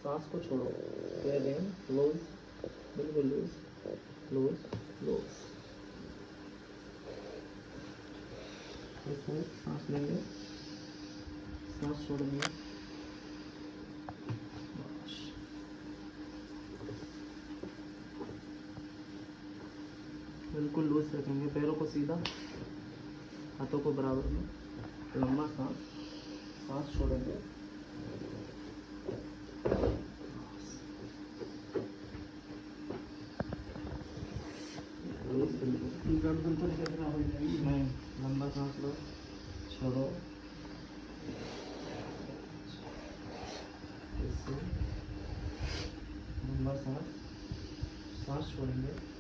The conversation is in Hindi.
सांस को छोड़ो। अगेन लूज, बिल्कुल लूज लूज लूज। फिर सांस लेंगे, सांस छोड़ेंगे। बिल्कुल लूज रखेंगे, पैरों को सीधा, हाथों को बराबर में, लंबा सांस, सांस छोड़ेंगे। गर्दन तो कितना हो जाएगी? नहीं, लंबा सांस लो, छोड़ो, इससे लंबा सांस, सांस छोड़ेंगे।